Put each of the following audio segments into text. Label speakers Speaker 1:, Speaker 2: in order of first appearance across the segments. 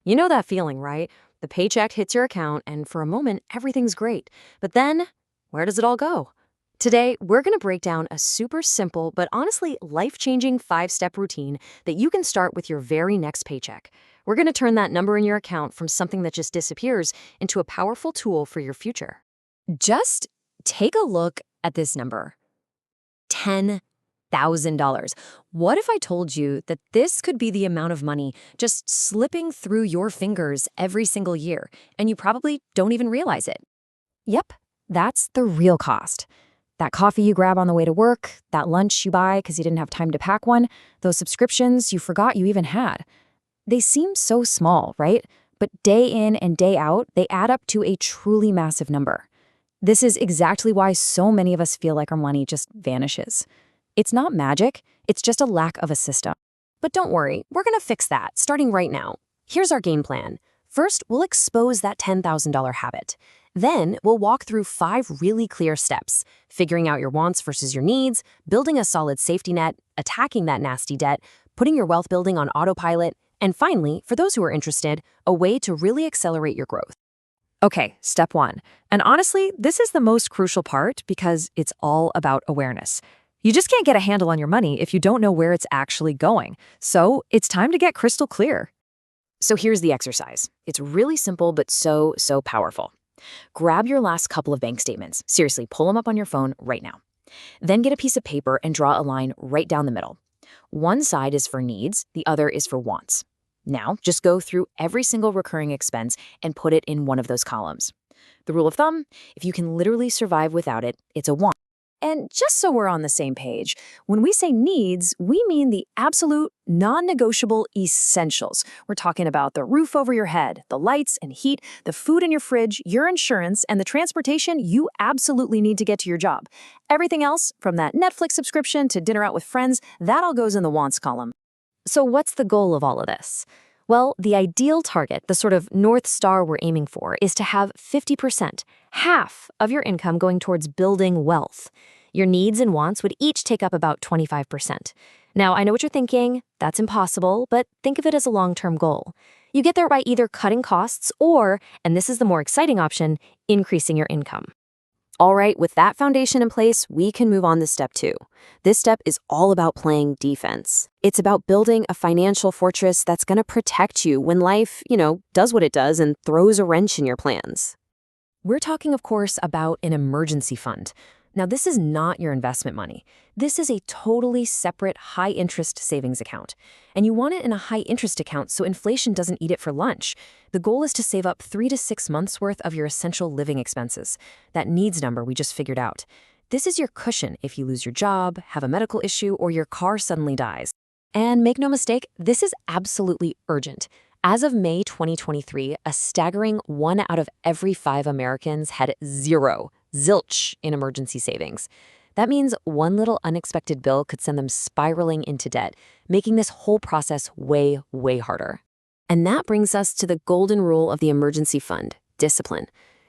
Speaker 1: You know that feeling, right? The paycheck hits your account, and for a moment, everything's great. But then, where does it all go? Today, we're going to break down a super simple but honestly life-changing 5-step routine that you can start with your very next paycheck. We're going to turn that number in your account from something that just disappears into a powerful tool for your future. Just take a look at this number. $10,000. What if I told you that this could be the amount of money just slipping through your fingers every single year, and you probably don't even realize it? Yep, that's the real cost. That coffee you grab on the way to work, that lunch you buy because you didn't have time to pack one, those subscriptions you forgot you even had. They seem so small, right? But day in and day out, they add up to a truly massive number. This is exactly why so many of us feel like our money just vanishes. It's not magic, it's just a lack of a system. But don't worry, we're going to fix that starting right now. Here's our game plan. First, we'll expose that $10,000 habit. Then, we'll walk through 5 really clear steps: figuring out your wants versus your needs, building a solid safety net, attacking that nasty debt, putting your wealth building on autopilot, and finally, for those who are interested, a way to really accelerate your growth. Okay, step 1. And honestly, this is the most crucial part because it's all about awareness. You just can't get a handle on your money if you don't know where it's actually going. So it's time to get crystal clear. So here's the exercise. It's really simple, but so powerful. Grab your last couple of bank statements. Seriously, pull them up on your phone right now. Then get a piece of paper and draw a line right down the middle. One side is for needs, the other is for wants. Now, just go through every single recurring expense and put it in one of those columns. The rule of thumb, if you can literally survive without it, it's a want. And just so we're on the same page, when we say needs, we mean the absolute non-negotiable essentials. We're talking about the roof over your head, the lights and heat, the food in your fridge, your insurance, and the transportation you absolutely need to get to your job. Everything else, from that Netflix subscription to dinner out with friends, that all goes in the wants column. So what's the goal of all of this? Well, the ideal target, the sort of North Star we're aiming for, is to have 50%, half of your income going towards building wealth. Your needs and wants would each take up about 25%. Now, I know what you're thinking, that's impossible, but think of it as a long-term goal. You get there by either cutting costs or, and this is the more exciting option, increasing your income. All right, with that foundation in place, we can move on to step 2. This step is all about playing defense. It's about building a financial fortress that's going to protect you when life, does what it does and throws a wrench in your plans. We're talking, of course, about an emergency fund. Now, this is not your investment money. This is a totally separate high-interest savings account. And you want it in a high-interest account so inflation doesn't eat it for lunch. The goal is to save up 3 to 6 months' worth of your essential living expenses, that needs number we just figured out. This is your cushion if you lose your job, have a medical issue, or your car suddenly dies. And make no mistake, this is absolutely urgent. As of May 2023, a staggering 1 out of every 5 Americans had zilch in emergency savings. That means one little unexpected bill could send them spiraling into debt, making this whole process way harder. And that brings us to the golden rule of the emergency fund: discipline.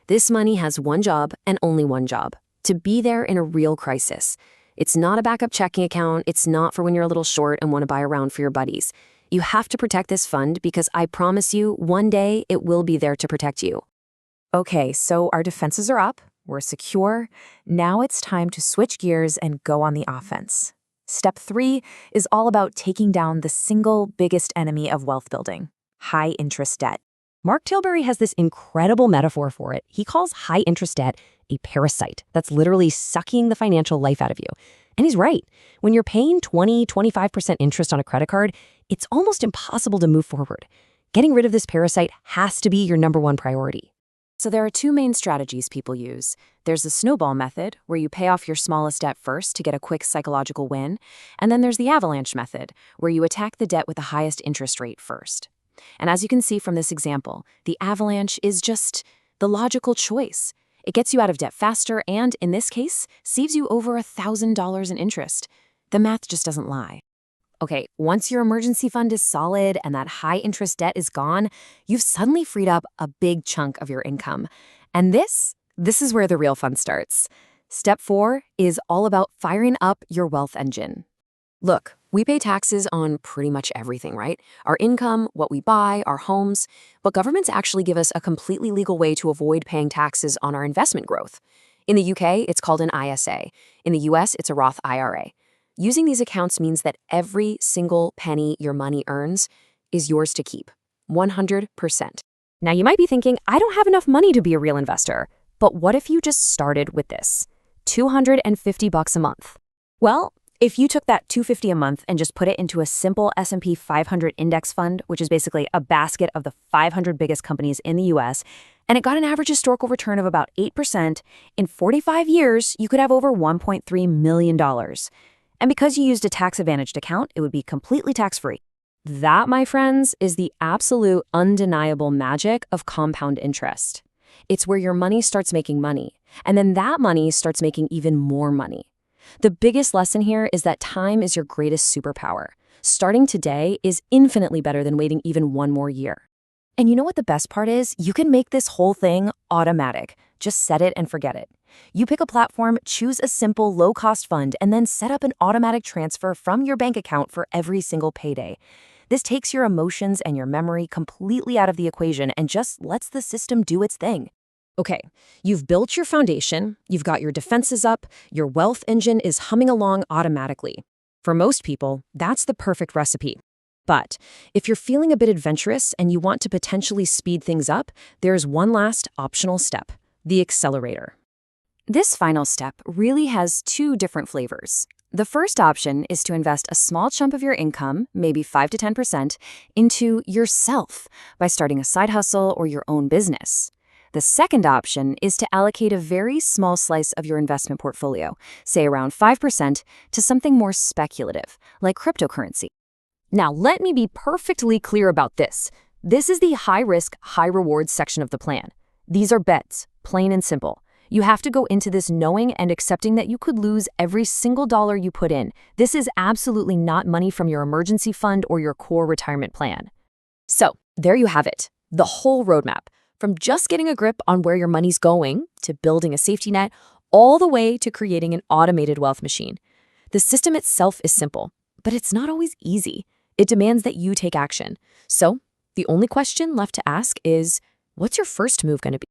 Speaker 1: This money has one job and only one job: to be there in a real crisis. It's not a backup checking account. It's not for when you're a little short and want to buy a round for your buddies. You have to protect this fund because I promise you, one day it will be there to protect you. Okay, so our defenses are up. We're secure. Now it's time to switch gears and go on the offense. Step 3 is all about taking down the single biggest enemy of wealth building: high-interest debt. Mark Tilbury has this incredible metaphor for it. He calls high-interest debt a parasite that's literally sucking the financial life out of you. And he's right. When you're paying 20–25% interest on a credit card, it's almost impossible to move forward. Getting rid of this parasite has to be your number one priority. So there are 2 main strategies people use. There's the snowball method, where you pay off your smallest debt first to get a quick psychological win. And then there's the avalanche method, where you attack the debt with the highest interest rate first. And as you can see from this example, the avalanche is just the logical choice. It gets you out of debt faster and, in this case, saves you over $1,000 in interest. The math just doesn't lie. Okay, once your emergency fund is solid and that high-interest debt is gone, you've suddenly freed up a big chunk of your income. And this is where the real fun starts. Step 4 is all about firing up your wealth engine. Look, We pay taxes on pretty much everything, right? Our income, what we buy, our homes. But governments actually give us a completely legal way to avoid paying taxes on our investment growth. In the UK, it's called an ISA. In the US, it's a Roth IRA. Using these accounts means that every single penny your money earns is yours to keep. 100%. Now, you might be thinking, I don't have enough money to be a real investor. But what if you just started with this? $250 a month. Well, if you took that $250 a month and just put it into a simple S&P 500 index fund, which is basically a basket of the 500 biggest companies in the US, and it got an average historical return of about 8%, in 45 years, you could have over $1.3 million. And because you used a tax-advantaged account, it would be completely tax-free. That, my friends, is the absolute undeniable magic of compound interest. It's where your money starts making money, and then that money starts making even more money. The biggest lesson here is that time is your greatest superpower. Starting today is infinitely better than waiting even one more year. And you know what the best part is? You can make this whole thing automatic. Just set it and forget it. You pick a platform, choose a simple, low-cost fund, and then set up an automatic transfer from your bank account for every single payday. This takes your emotions and your memory completely out of the equation and just lets the system do its thing. Okay, you've built your foundation, you've got your defenses up, your wealth engine is humming along automatically. For most people, that's the perfect recipe. But if you're feeling a bit adventurous and you want to potentially speed things up, there's one last optional step, the accelerator. This final step really has two different flavors. The first option is to invest a small chunk of your income, maybe 5 to 10%, into yourself by starting a side hustle or your own business. The second option is to allocate a very small slice of your investment portfolio, say around 5%, to something more speculative, like cryptocurrency. Now, let me be perfectly clear about this. This is the high-risk, high-reward section of the plan. These are bets, plain and simple. You have to go into this knowing and accepting that you could lose every single dollar you put in. This is absolutely not money from your emergency fund or your core retirement plan. So, there you have it, the whole roadmap. From just getting a grip on where your money's going, to building a safety net, all the way to creating an automated wealth machine. The system itself is simple, but it's not always easy. It demands that you take action. So, the only question left to ask is, what's your first move going to be?